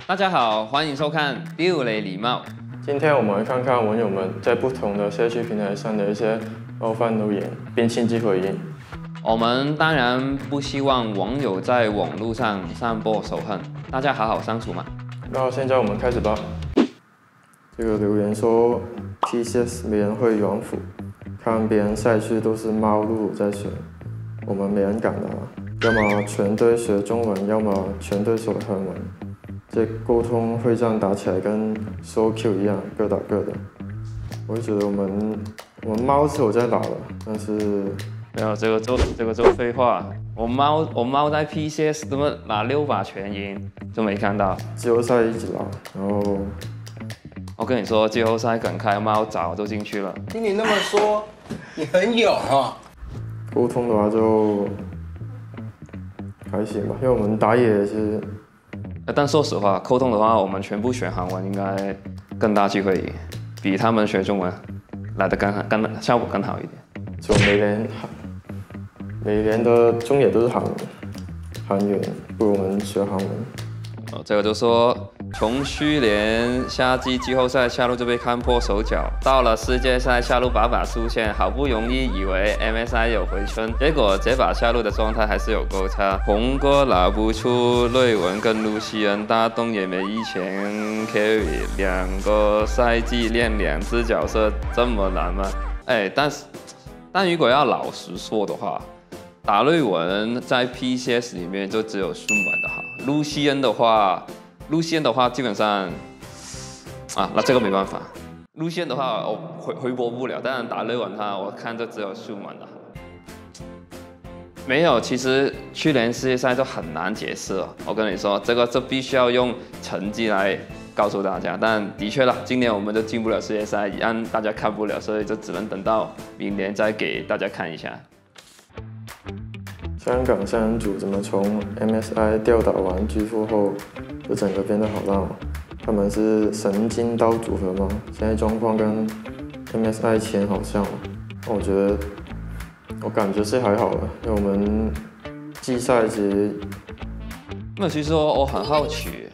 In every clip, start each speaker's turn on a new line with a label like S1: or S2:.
S1: 大家好，欢迎收看六雷礼貌。
S2: 今天我们来看看网友们在不同的社区平台上的一些冒犯留言，并亲自回应。
S1: 我们当然不希望网友在网络上散播仇恨，大家好好相处嘛。
S2: 那现在我们开始吧。这个留言说 ，TCS 没人会软辅，看别人赛区都是猫露露在选，我们没人敢的，要么全队学中文，要么全队说韩文。这沟通会战打起来跟 solo Q 一样，各打各的。我就觉得我们猫是有在打的，但是
S1: 没有这个就废话。我猫在 PCS 怎么拿6把全赢，就没看到。
S2: 季后赛一直拉，然后
S1: 我跟你说，季后赛敢开猫早就进去了。
S3: 听你那么说，你很勇啊。
S2: 沟通的话就还行吧，因为我们打野是。
S1: 但说实话，沟通的话，我们全部选韩文应该更大机会赢，比他们学中文来的更效果更好一点。
S2: 就每年的中野都是韩语，不如我们学韩文。
S1: 这个就说从去年夏季季后赛下路就被看破手脚，到了世界赛下路把输线，好不容易以为 MSI 有回春，结果这把下路的状态还是有够差，红哥拿不出瑞文跟露西恩，大东也没以前 carry， 2个赛季练2只角色这么难吗？但如果要老实说的话，打瑞文在 PCS 里面就只有顺满的好，露西恩的话基本上那这个没办法。露西恩的话我回播不了，当然打瑞文我看就只有顺满的好。没有，其实去年世界赛就很难解释了。我跟你说，这必须要用成绩来告诉大家。但的确啦，今年我们就进不了世界赛，让大家看不了，所以就只能等到明年再给大家看一下。
S2: 香港三人组怎么从 MSI 吊打完巨富后，就整个变得好烂哦？他们是神经刀组合吗？现在状况跟 MSI 前好像哦。我感觉是还好的，因为我们季赛
S1: 其实我很好奇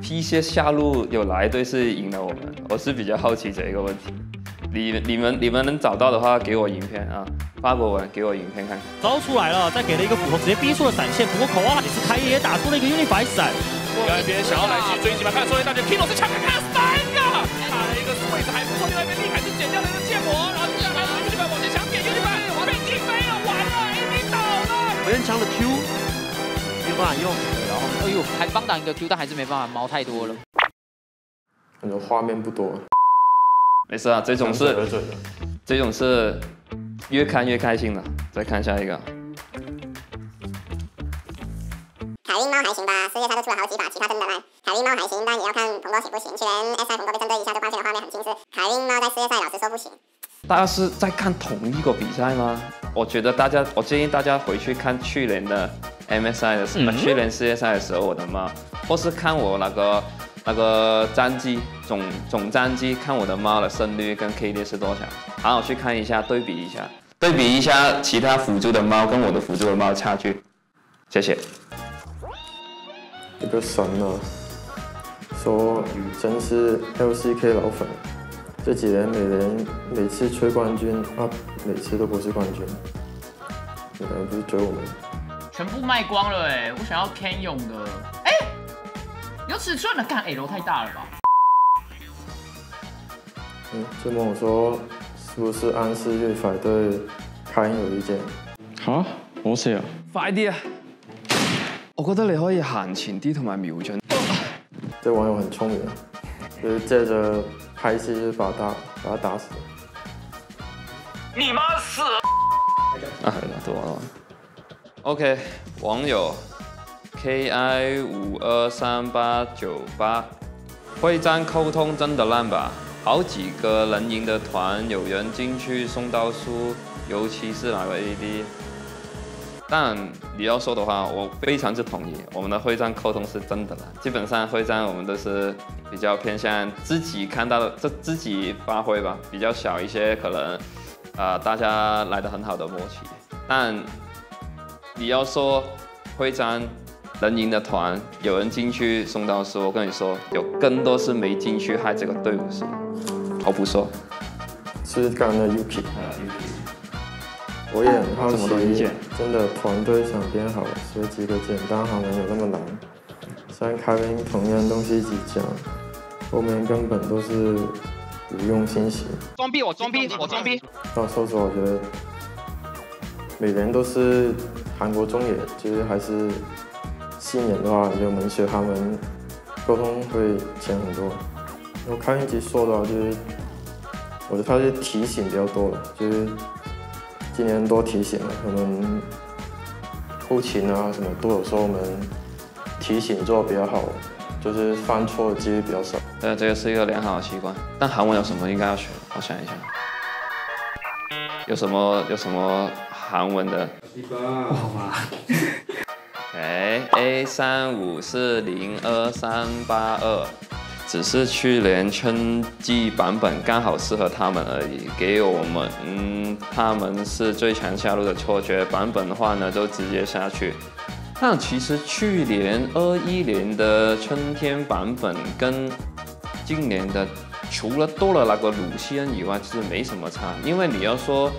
S1: ，PC 下路有哪一队是赢了我们？我是比较好奇这个问题。你们能找到的话，给我影片啊，法国文给我影片看看。
S4: 招出来了，再给了一个斧头，直接逼出了闪现。不过口啊，也是开野打出了一个 Unify 闪。
S5: 另外一边想要来继续追击吗？看收尾大家 Kino 是抢开看了3个，打了一个位置还不错。另外一边厉害是捡掉了一个剑魔，然后接下来 Unify 往前抢点 Unify 被击飞了，完了 ，AD 倒了。
S4: 别人枪的 Q 没有办法用，然后
S6: 还帮挡一个 Q， 但还是没办法，毛太多了。
S2: 感觉画面不多。
S1: 没事啊，这种是越看越开心的。再看下一个。
S7: 凯运猫还行吧，世界赛都出了好几把，其他真的烂。凯运猫还行，但也要看彭哥行不行。去年 SI 彭哥被针对一下，就发现了画面很清晰。凯运猫在世界赛老实说不行。
S1: 大家是在看同一个比赛吗？我建议大家回去看去年的 MSI 的时候，去年世界赛的时候我的猫，或是看我那个战绩总战绩，看我的猫的胜率跟 KD 是多少，好好去看一下，对比一下其他辅助的猫跟我的辅助的猫差距。谢谢。
S2: 一个神啊，说真是 LCK 老粉，这几年每次吹冠军每次都不是冠军，你们不是追我们？
S6: 全部卖光了我想要 Ken 用的，有尺寸的，干楼太大了吧？
S2: 这问我說是不是暗示Unify對卡因有意見？
S8: 嚇，我射啊！
S1: 快啲啊！我覺得你可以行前啲同埋瞄準。
S2: 這網友很聰明啊，就是借着拍戲就把他打死。
S5: 你媽死！
S1: 多了。OK， 網友 KI523898，會戰溝通真的爛吧？好幾個能贏的團，有人進去送到輸，尤其是那個 AD。但你要說的話，我非常之同意，我們的會戰溝通是真的啦。基本上會戰我們都是比較偏向自己看到的，自己發揮吧，比較小一些，可能大家來得很好的默契。但你要說會戰人赢的团，有人进去送到时，我跟你说，有更多是没进去害这个队伍是。我不说。
S2: 是刚刚的 Yuki。我也很好奇，真的团队想变好，学几个简单韩文有那么难？像凯文同样东西一起讲，后面根本都是不用心写。
S5: 装逼，我装逼。
S2: 但说实话，我觉得每年都是韩国综艺，其实还是新年的话，我们学韩文沟通会强很多。我看一集说到，就是我觉得他是提醒比较多了，就是今年多提醒了我们后勤啊什么都有说我们提醒做比较好，就是犯错的几率比较少。
S1: 这个是一个良好的习惯。但韩文有什么应该要学？我想一下，有什么韩文的？
S9: 不好吧
S1: ？A3540232，只是去年春季版本刚好适合他们而已，给我们他们是最强下路的错觉。版本的话呢，就直接下去。但其实去年21年的春天版本跟今年的，除了多了那个鲁西恩以外，其实没什么差。因为你要说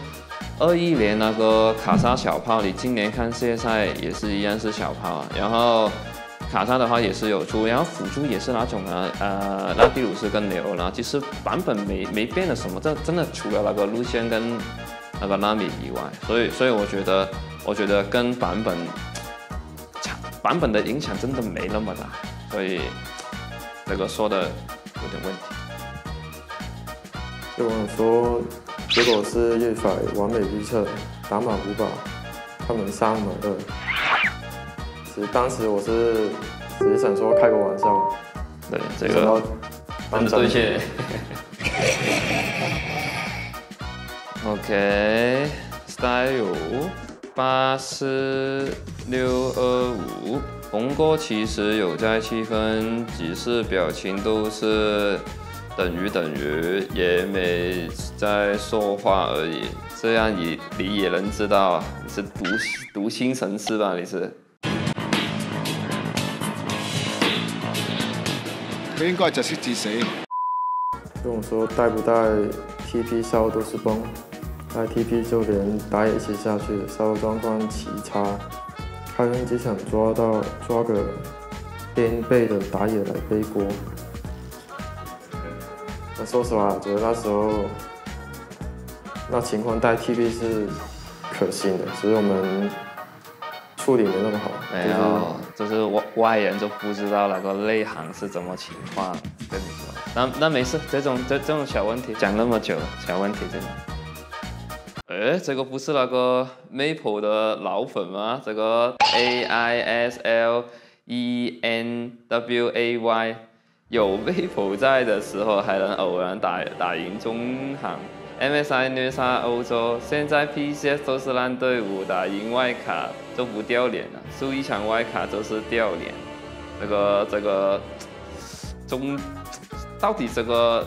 S1: 21年那个卡莎小炮，你今年看世界赛也是一样是小炮啊。然后卡莎的话也是有猪，然后辅助也是那种拉蒂鲁斯跟雷欧拉，其实版本没变了什么，这真的除了那个路线跟那个拉米以外，所以我觉得跟版本的影响真的没那么大，所以这个说的有点问题。
S2: 有网友说，结果是乐法完美预测，打满5把，他们3满2。其实当时我是只是想说开个玩笑，
S1: 对这个真的对线。OK Style 84625，红哥其实有在气氛，只是表情都是等于，也没在说话而已。这样你也能知道你是读心神是吧？你是。
S10: 佢應該就識致死。
S2: 跟我說帶不帶 TP 燒都是崩，帶 TP 就連打也一起下去，燒狀況奇差。開恩只想抓個邊背的打野來背鍋。那說實話，我覺得那時候那情況帶 TP 是可行的，只是我們處理沒那麼好。
S1: 沒有，就是外人就不知道那个内行是怎么情况，跟你说。那没事，这种小问题讲那么久，小问题这种。这个不是那个 Maple 的老粉吗？这个 AISLENWAY 有 Maple 在的时候，还能偶然打赢中行。MSI 虐杀欧洲，现在 PCS 都是烂队伍，打赢外卡就不掉脸了，输一场外卡就是掉脸。这个到底这个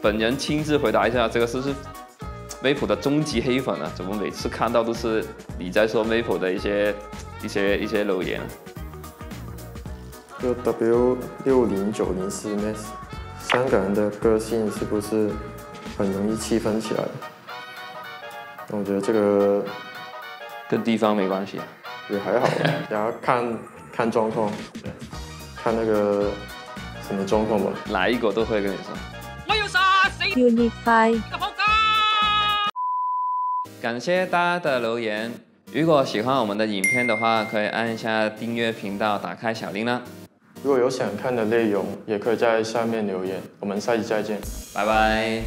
S1: 本人亲自回答一下，这个是不是 Maple 的终极黑粉啊？怎么每次看到都是你在说 Maple 的一些留言？
S2: 就 W60904 Max， 香港人的个性是不是很容易气愤起来？我觉得这个
S1: 跟地方没关系，
S2: 也还好，也要看状况，看那个什么状况吧。
S1: 哪一个都会跟你说。
S5: 我要殺死
S11: Unify。
S5: 個仆街！
S1: 感谢大家的留言。如果喜欢我们的影片的话，可以按一下订阅频道，打开小铃铛。
S2: 如果有想看的内容，也可以在下面留言。我们下期再见，
S1: 拜拜。